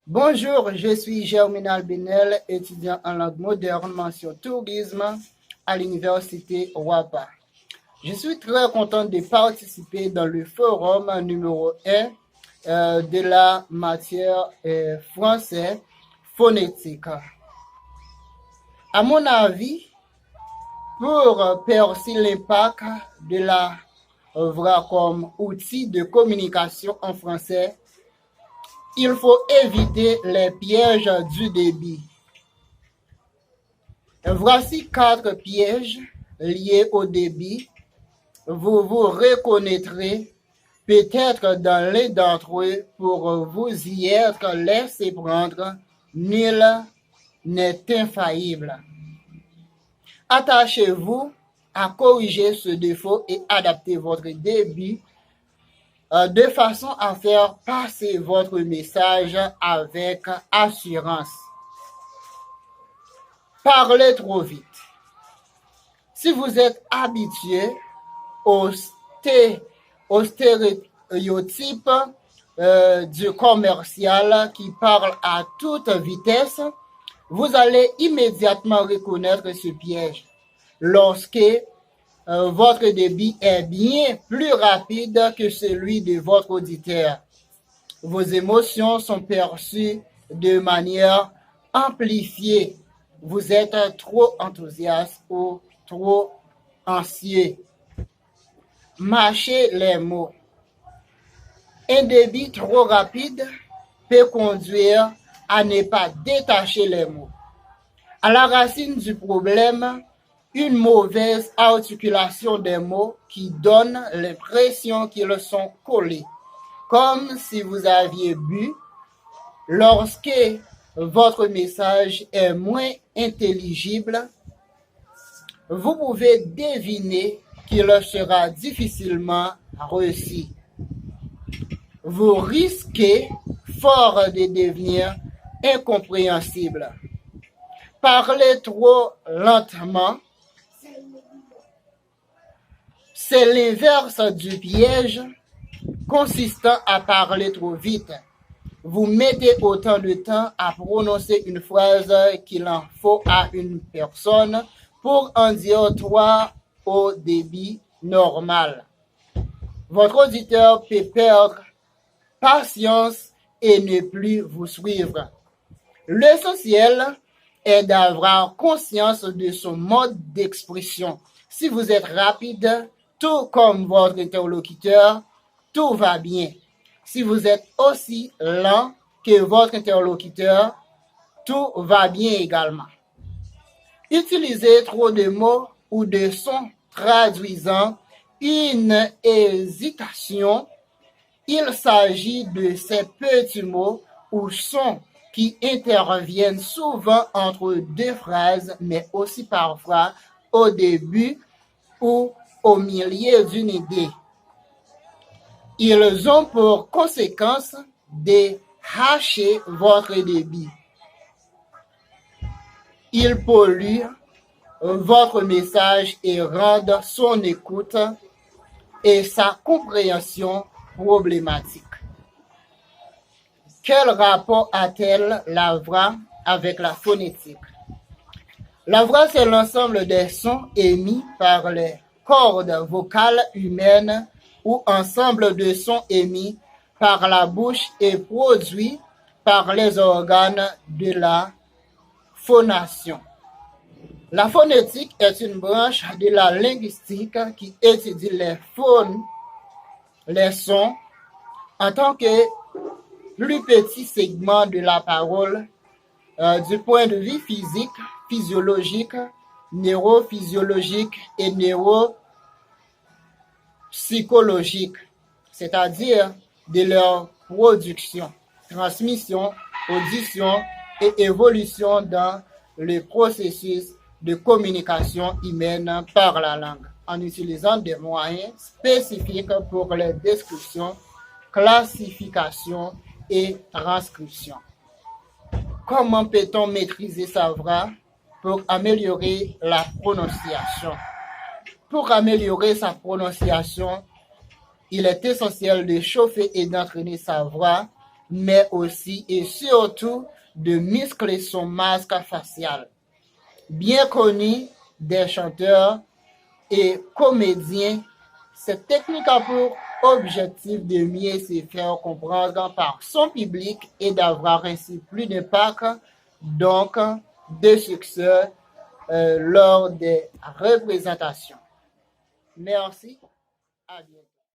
Bonjour, je suis Germinal Benel, étudiant en langue moderne mention tourisme à l'université WAPA. Je suis très content de participer dans le forum numéro 1 de la matière français phonétique. À mon avis, pour percer l'impact de la voix comme outil de communication en français, il faut éviter les pièges du débit. Voici 4 pièges liés au débit. Vous vous reconnaîtrez peut-être dans l'un d'entre eux pour vous y être laissé prendre. Nul n'est infaillible. Attachez-vous à corriger ce défaut et adapter votre débit de façon à faire passer votre message avec assurance. Parlez trop vite. Si vous êtes habitué aux stéréotypes du commercial qui parle à toute vitesse, vous allez immédiatement reconnaître ce piège. Lorsque votre débit est bien plus rapide que celui de votre auditeur, vos émotions sont perçues de manière amplifiée. Vous êtes trop enthousiaste ou trop anxieux. Mâchez les mots. Un débit trop rapide peut conduire à ne pas détacher les mots. À la racine du problème, une mauvaise articulation des mots qui donne l'impression qu'ils sont collés, comme si vous aviez bu. Lorsque votre message est moins intelligible, vous pouvez deviner qu'il sera difficilement reçu. Vous risquez fort de devenir incompréhensible. Parlez trop lentement. C'est l'inverse du piège consistant à parler trop vite. Vous mettez autant de temps à prononcer une phrase qu'il en faut à une personne pour en dire 3 au débit normal. Votre auditeur peut perdre patience et ne plus vous suivre. L'essentiel est d'avoir conscience de son mode d'expression. Si vous êtes rapide, tout comme votre interlocuteur, tout va bien. Si vous êtes aussi lent que votre interlocuteur, tout va bien également. Utilisez trop de mots ou de sons traduisant une hésitation. Il s'agit de ces petits mots ou sons qui interviennent souvent entre deux phrases, mais aussi parfois au début ou au milieu d'une idée. Ils ont pour conséquence de hacher votre débit. Ils polluent votre message et rendent son écoute et sa compréhension problématique. Quel rapport a-t-elle la voix avec la phonétique? La voix, c'est l'ensemble des sons émis par les cordes vocales humaines ou ensemble de sons émis par la bouche et produits par les organes de la phonation. La phonétique est une branche de la linguistique qui étudie les phones, les sons, en tant que plus petit segment de la parole du point de vue physique, physiologique, neurophysiologique et neuropsychologique, c'est-à-dire de leur production, transmission, audition et évolution dans le processus de communication humaine par la langue, en utilisant des moyens spécifiques pour les descriptions, classification et transcription. Comment peut-on maîtriser sa voix pour améliorer la prononciation? Pour améliorer sa prononciation, il est essentiel de chauffer et d'entraîner sa voix mais aussi et surtout de muscler son masque facial. Bien connu des chanteurs et comédiens, cette technique a pour objectif de mieux se faire comprendre par son public et d'avoir ainsi plus d'impact, donc de succès lors des représentations. Merci, à bientôt.